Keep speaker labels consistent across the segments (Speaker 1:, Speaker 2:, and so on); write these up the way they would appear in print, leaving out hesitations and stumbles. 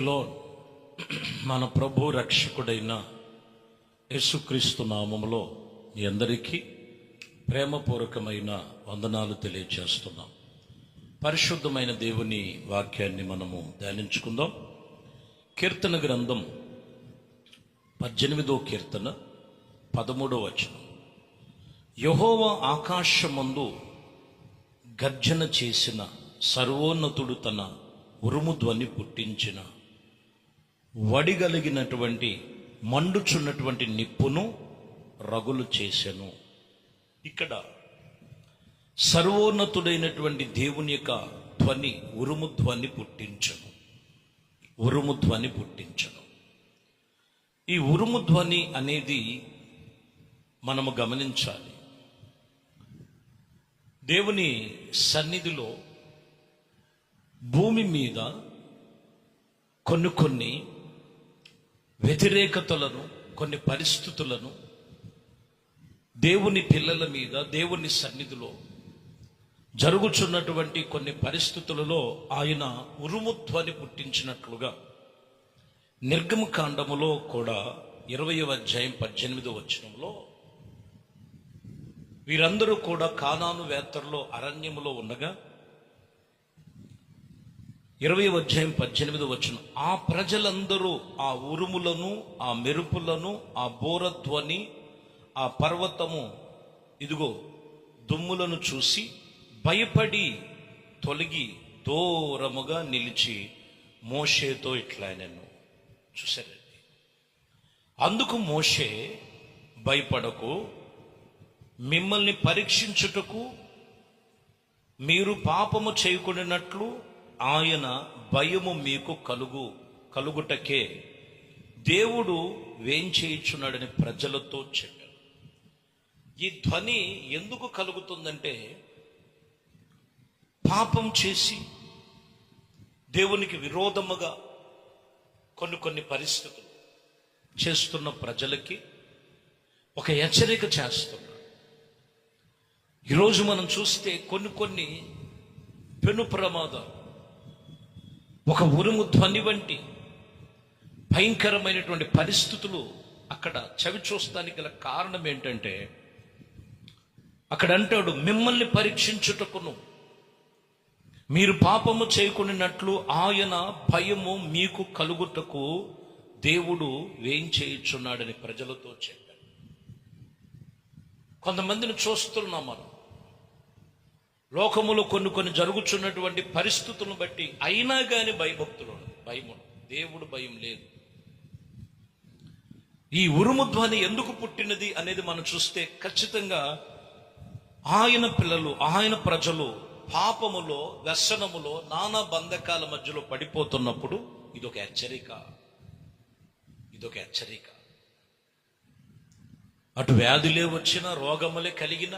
Speaker 1: Lord. మన ప్రభు రక్షకుడైన యేసుక్రీస్తు నామములో మీ అందరికీ ప్రేమపూర్వకమైన వందనాలు తెలియజేస్తున్నాం. పరిశుద్ధమైన దేవుని వాక్యాన్ని మనము ధ్యానించుకుందాం. కీర్తన గ్రంథం 18వ కీర్తన 13వ వచనం. యెహోవా ఆకాశమందు గర్జన చేసిన, సర్వోన్నతుడు తన ఉరుము ధ్వని పుట్టించిన, వడిగలిగినటువంటి మండుచున్నటువంటి నిప్పును రగులు చేసెను. ఇక్కడ సర్వోన్నతుడైనటువంటి దేవుని యొక్క ధ్వని, ఉరుము ధ్వని పుట్టించను. ఉరుము ధ్వని పుట్టించను. ఈ ఉరుము ధ్వని అనేది మనము గమనించాలి. దేవుని సన్నిధిలో భూమి మీద కొన్ని వ్యతిరేకతలను, కొన్ని పరిస్థితులను దేవుని పిల్లల మీద, దేవుని సన్నిధిలో జరుగుచున్నటువంటి కొన్ని పరిస్థితులలో ఆయన ఉరుము ధ్వని పుట్టించినట్లుగా నిర్గమకాండములో కూడా 20వ అధ్యాయం 18వ వచనంలో వీరందరూ కూడా కానాను వేత్తల్లో అరణ్యములో ఉండగా 20వ అధ్యాయం 18వ వచనం, ఆ ప్రజలందరూ ఆ ఉరుములను, ఆ మెరుపులను, ఆ బోరధ్వని, ఆ పర్వతము ఇదిగో దుమ్ములను చూసి భయపడి తొలగి దూరముగా నిలిచి మోషేతో ఇట్లా నేను చూశారండి. అందుకు మోషే, భయపడకు, మిమ్మల్ని పరీక్షించుటకు మీరు పాపము చేయకున్నట్లు ఆయన భయము మీకు కలుగుటకే దేవుడు వేంచేయుచున్నాడని ప్రజలతో చెప్పారు. ఈ ధ్వని ఎందుకు కలుగుతుందంటే, పాపం చేసి దేవునికి విరోధముగా కొన్ని పరిస్థితులు చేస్తున్న ప్రజలకి ఒక హెచ్చరిక చేస్తున్నారు. ఈరోజు మనం చూస్తే కొన్ని పెను ప్రమాదాలు, ఒక ఉరుము ధ్వని వంటి భయంకరమైనటువంటి పరిస్థితులు అక్కడ చవి చూస్తానికి గల కారణం ఏంటంటే, అక్కడ అంటాడు, మిమ్మల్ని పరీక్షించుటకును మీరు పాపము చేయకున్నట్లు ఆయన భయము మీకు కలుగుటకు దేవుడు వేయించేయుచున్నాడని ప్రజలతో చెప్పాడు. కొంతమందిని చూస్తున్నాం మనం, లోకములో కొన్ని జరుగుతున్నటువంటి పరిస్థితులను బట్టి అయినా కానీ భయభక్తులు, భయము, దేవుడు భయం లేదు. ఈ ఉరుము ధ్వని ఎందుకు పుట్టినది అనేది మనం చూస్తే ఖచ్చితంగా ఆయన పిల్లలు, ఆయన ప్రజలు పాపములో, వ్యసనములో, నానా బంధకాల మధ్యలో పడిపోతున్నప్పుడు ఇదొక హెచ్చరిక. అటు వ్యాధులే వచ్చినా, రోగములే కలిగిన,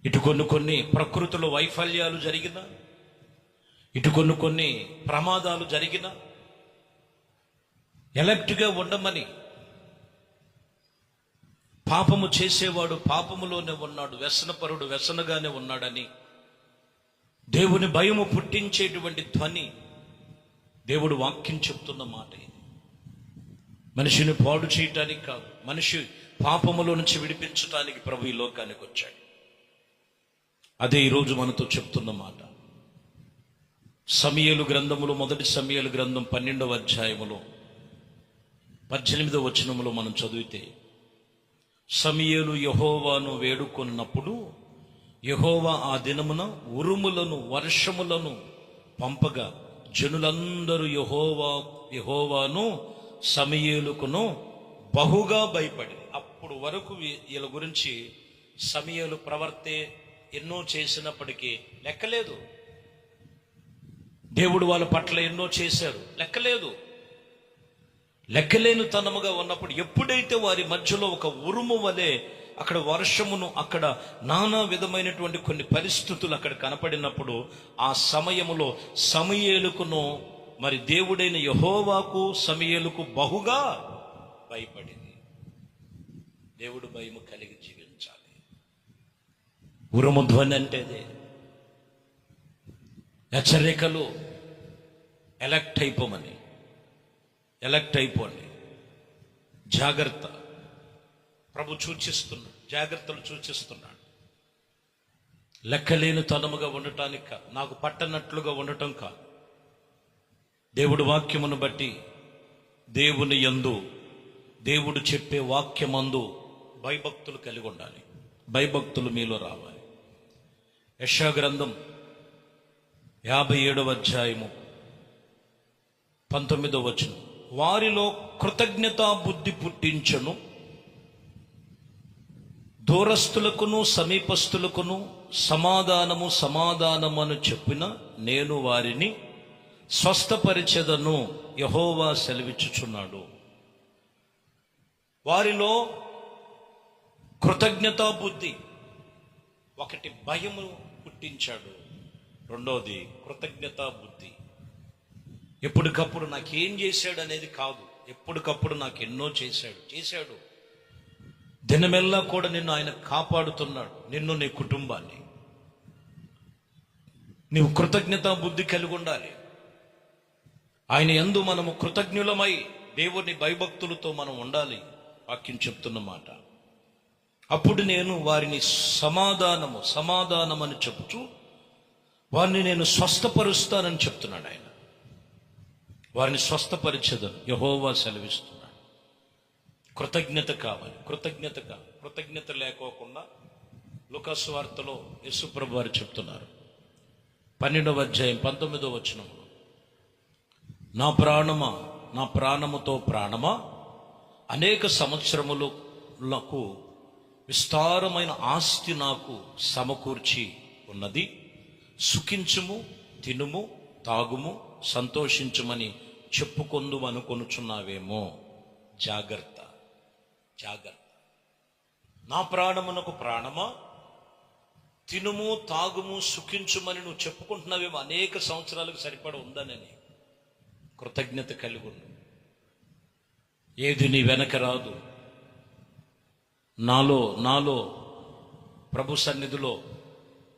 Speaker 1: ఇటు కొన్ని ప్రకృతిలో వైఫల్యాలు జరిగిన, ఇటు కొన్ని ప్రమాదాలు జరిగిన, ఎలర్ట్గా ఉండమని, పాపము చేసేవాడు పాపములోనే ఉన్నాడు, వ్యసనపరుడు వ్యసనగానే ఉన్నాడని దేవుని భయము పుట్టించేటువంటి ధ్వని దేవుడు వాక్యం చెప్తున్న మాట ఇది. మనిషిని పాడు చేయటానికి కాదు, మనిషి పాపములో నుంచి విడిపించటానికి ప్రభు ఈ లోకానికి వచ్చాడు. అదే ఈరోజు మనతో చెప్తున్న మాట. సమూయేలు గ్రంథములో, మొదటి సమూయేలు గ్రంథం 12వ అధ్యాయములో 18వ వచనములో మనం చదివితే, సమూయేలు యెహోవాను వేడుకొన్నప్పుడు యెహోవా ఆ దినమున ఉరుములను, వర్షములను పంపగా జనులందరూ యెహోవాను సమూయేలుకును బహుగా భయపడి. అప్పుడు వరకు వీళ్ళ గురించి సమూయేలు ప్రవర్తే ఎన్నో చేసినప్పటికీ లెక్కలేదు. దేవుడు వాళ్ళ పట్ల ఎన్నో చేశారు, లెక్కలేని తనముగా ఉన్నప్పుడు ఎప్పుడైతే వారి మధ్యలో ఒక ఉరుము వలె అక్కడ వర్షమును, అక్కడ నానా విధమైనటువంటి కొన్ని పరిస్థితులు అక్కడ కనపడినప్పుడు ఆ సమయములో సమూయేలుకును, మరి దేవుడైన యెహోవాకు సమూయేలుకు బహుగా భయపడింది. దేవుడు భయము కలిగి జీవించాలి. ఉరుము ధ్వని అంటేదే హెచ్చరికలు, ఎలక్ట్ అయిపోండి. జాగ్రత్త. ప్రభు సూచిస్తున్నాడు, జాగ్రత్తలు సూచిస్తున్నాడు. లెక్కలేని తనముగా ఉండటానికి కాదు, నాకు పట్టనట్లుగా ఉండటం కాదు. దేవుడు వాక్యమును బట్టి దేవుని యందు, దేవుడు చెప్పే వాక్యమందు భయభక్తులు కలిగి ఉండాలి. భయభక్తులు మీలో రావాలి. యెషయా గ్రంథం 57వ అధ్యాయము 19వ వచనం, వారిలో కృతజ్ఞతా బుద్ధి పుట్టించను, దూరస్తులకును సమీపస్తులకును సమాధానమని చెప్పిన నేను వారిని స్వస్థపరిచెదను, యెహోవా సెలవిచ్చుచున్నాడు. వారిలో కృతజ్ఞతా బుద్ధి, ఒకటి భయము పుట్టించాడు, రెండోది కృతజ్ఞతా బుద్ధి. ఎప్పటికప్పుడు నాకేం చేశాడు అనేది కాదు, ఎప్పటికప్పుడు నాకు ఎన్నో చేశాడు. దినమెల్లా కూడా నిన్ను ఆయన కాపాడుతున్నాడు, నిన్ను, నీ కుటుంబాన్ని. నీవు కృతజ్ఞతా బుద్ధి కలిగి ఉండాలి. ఆయన యందు మనము కృతజ్ఞులమై దేవుని భయభక్తులతో మనం ఉండాలి. వాక్యం చెప్తున్న మాట. అప్పుడు నేను వారిని సమాధానమని చెబుతూ వారిని నేను స్వస్థపరుస్తానని చెప్తున్నాడు ఆయన. వారిని స్వస్థపరిచెదను, యెహోవా సెలవిస్తున్నాడు. కృతజ్ఞత కావాలి. కృతజ్ఞత లేకోకుండా లూకాసు వార్తలో యేసుప్రభు వారు చెప్తున్నారు, 12వ అధ్యాయం 19వ వచనంలో, నా ప్రాణముతో ప్రాణమా, అనేక సంవత్సరములకు విస్తారమైన ఆస్తి నాకు సమకూర్చి ఉన్నది, సుఖించుము, తినుము, తాగుము, సంతోషించుమని చెప్పుకొందుమనుకొనుచున్నావేమో. జాగ్రత్త. నా ప్రాణమునకు ప్రాణమా, తినుము, తాగుము, సుఖించుమని నువ్వు చెప్పుకుంటున్నావేమో, అనేక సంవత్సరాలకు సరిపడ ఉందనని. కృతజ్ఞత కలిగి ఉండు. ఏది నీ వెనక రాదు. నాలో ప్రభు సన్నిధిలో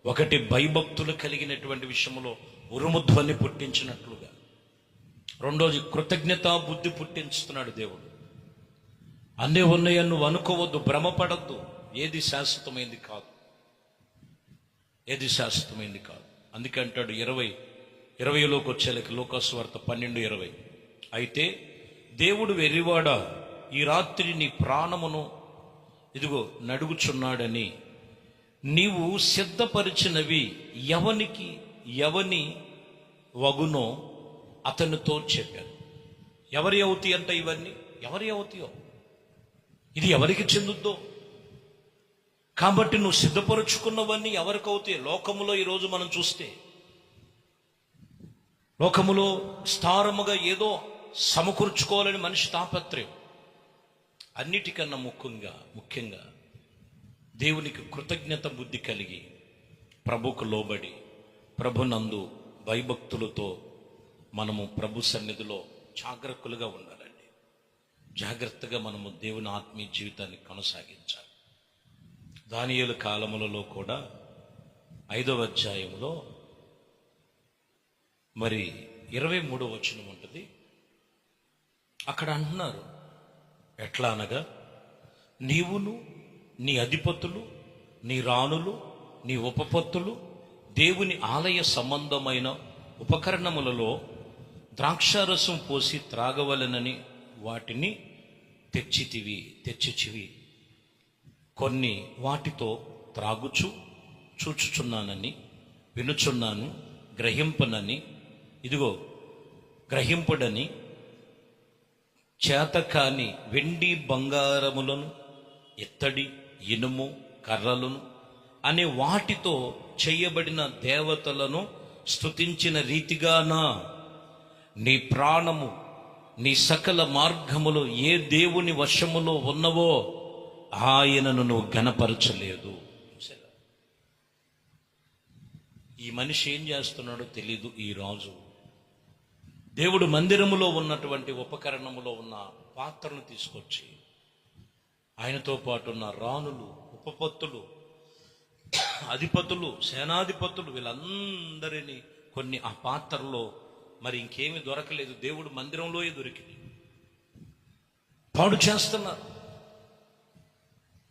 Speaker 1: ఒకటి భయభక్తులు కలిగినటువంటి విషయంలో ఉరుముధ్వని పుట్టించినట్లుగా, రెండోది కృతజ్ఞతా బుద్ధి పుట్టించుతున్నాడు దేవుడు. అన్నీ ఉన్నాయని నువ్వు అనుకోవద్దు, భ్రమపడద్దు. ఏది శాశ్వతమైంది కాదు. అందుకే అంటాడు 20లోకి వచ్చేలకి లూకాసు వార్త 12:20, అయితే దేవుడు వెర్రివాడా, ఈ రాత్రి నీ ప్రాణమును ఇదిగో నడుగుచున్నాడని నీవు సిద్ధపరిచినవి ఎవని వగునో అతనితో చెప్పాను. ఎవరి అవుతాయి అంట ఇవన్నీ? ఎవరి అవుతాయో, ఇది ఎవరికి చెందుద్దో. కాబట్టి నువ్వు సిద్ధపరుచుకున్నవన్నీ ఎవరికి అవుతాయి? లోకములో ఈరోజు మనం చూస్తే, లోకములో విస్తారముగా ఏదో సమకూర్చుకోవాలని మనిషి తాపత్రయం. అన్నిటికన్నా ముఖ్యంగా దేవునికి కృతజ్ఞత బుద్ధి కలిగి ప్రభుకు లోబడి ప్రభునందు భయభక్తులతో మనము ప్రభు సన్నిధిలో జాగ్రత్తగా ఉండాలండి. జాగ్రత్తగా మనము దేవుని ఆత్మీయ జీవితాన్ని కొనసాగించాలి. దానియేలు కాలములలో కూడా 5వ అధ్యాయంలో మరి 23వ వచనం ఉంటుంది. అక్కడ అంటున్నారు, ఎట్లా అనగా, నీవును, నీ అధిపతులు, నీ రాణులు, నీ ఉపపత్తులు దేవుని ఆలయ సంబంధమైన ఉపకరణములలో ద్రాక్షారసం పోసి త్రాగవలనని వాటిని తెచ్చిచివి. కొన్ని వాటితో త్రాగుచు చూచుచున్నానని వినుచున్నాను, గ్రహింపుడని చేతకాని వెండి బంగారములను, ఇత్తడి, ఇనుము, కర్రలను అనే వాటితో చేయబడిన దేవతలను స్తుతించిన రీతిగానా నీ ప్రాణము, నీ సకల మార్గములు ఏ దేవుని వశములో ఉన్నవో ఆయనను నువ్వు ఘనపరచలేదు. ఈ మనిషి ఏం చేస్తున్నాడో తెలీదు. ఈ రాజు దేవుడు మందిరములో ఉన్నటువంటి ఉపకరణములో ఉన్న పాత్రను తీసుకొచ్చి ఆయనతో పాటు ఉన్న రాణులు, ఉపపత్తులు, అధిపతులు, సేనాధిపతులు వీళ్ళందరినీ కొన్ని ఆ పాత్రలో మరి ఇంకేమీ దొరకలేదు, దేవుడు మందిరంలో దొరికింది. పాడు చేస్తున్నారు.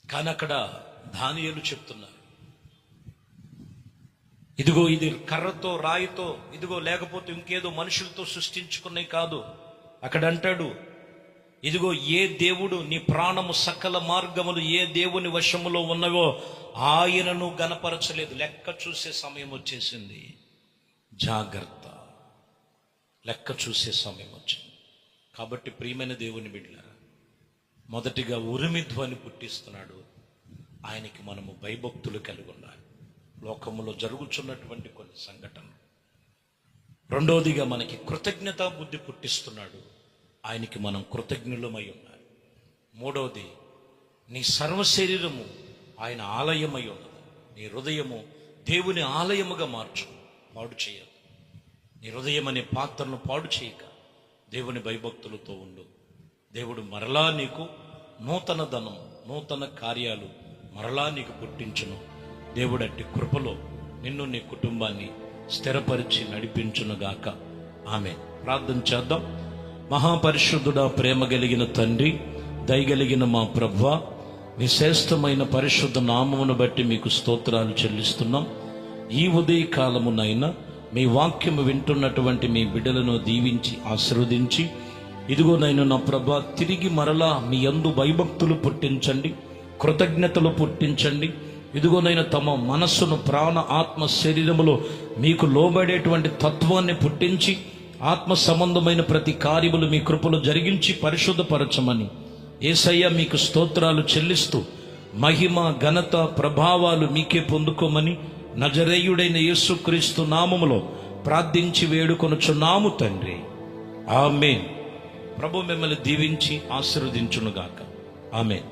Speaker 1: కానీ అక్కడ దానియేలు చెప్తున్నారు, ఇదిగో ఇది కర్రతో రాయితో, ఇదిగో లేకపోతే ఇంకేదో మనుషులతో సృష్టించుకునే కాదు. అక్కడ అంటాడు, ఇదిగో ఏ దేవుడు నీ ప్రాణము సకల మార్గములు ఏ దేవుని వశములో ఉన్నవో ఆయనను గనపరచలేదు. లెక్క చూసే సమయం వచ్చేసింది. జాగ్రత్త, లెక్క చూసే సమయం వచ్చింది. కాబట్టి ప్రియమైన దేవుని బిడ్డలారా, మొదటిగా ఉరిమి ధ్వని పుట్టిస్తున్నాడు. ఆయనకి మనము భయభక్తులు కలిగి ఉండాలి. లోకములో జరుగుతున్నటువంటి కొన్ని సంఘటనలు. రెండోదిగా మనకి కృతజ్ఞతా బుద్ధి పుట్టిస్తున్నాడు. ఆయనకి మనం కృతజ్ఞులమై ఉండాలి. మూడవది, నీ సర్వ శరీరము ఆయన ఆలయమై ఉన్నది. నీ హృదయము దేవుని ఆలయముగా మార్చు. పాడు చేయదు. నీ హృదయం అనే పాత్రను పాడు చేయక దేవుని భయభక్తులతో ఉండు. దేవుడు మరలా నీకు నూతన ధనం, నూతన కార్యాలు మరలా నీకు పుట్టించును. దేవుడు అట్టి కృపలో నిన్ను నీ కుటుంబాన్ని స్థిరపరిచి నడిపించునుగాక. ఆమేన్. ప్రార్థన చేద్దాం. మహాపరిశుద్ధుడా, ప్రేమ కలిగిన తండ్రి, దయగలిగిన మా ప్రభువా, మీ శ్రేష్టమైన పరిశుద్ధ నామమును బట్టి మీకు స్తోత్రాలు చెల్లిస్తున్నాం. ఈ ఉదయ కాలమునైనా మీ వాక్యము వింటున్నటువంటి మీ బిడ్డలను దీవించి ఆశీర్వదించి, ఇదిగో నైనా నా ప్రభువా, తిరిగి మరలా మీ యందు భయభక్తులు పుట్టించండి, కృతజ్ఞతలు పుట్టించండి. ఇదిగోనైనా తమ మనస్సును, ప్రాణ, ఆత్మ, శరీరములో మీకు లోబడేటువంటి తత్వాన్ని పుట్టించి ఆత్మ సంబంధమైన ప్రతి కార్యములు మీ కృపలో జరిగించి పరిశుద్ధపరచమని యేసయ్య మీకు స్తోత్రాలు చెల్లిస్తూ, మహిమ, ఘనత, ప్రభావాలు మీకే పొందుకోమని నజరేయుడైన యేసుక్రీస్తు నామములో ప్రార్థించి వేడుకొనుచున్నాము తండ్రి. ఆమేన్. ప్రభు మిమ్మల్ని దీవించి ఆశీర్వదించునుగాక. ఆమేన్.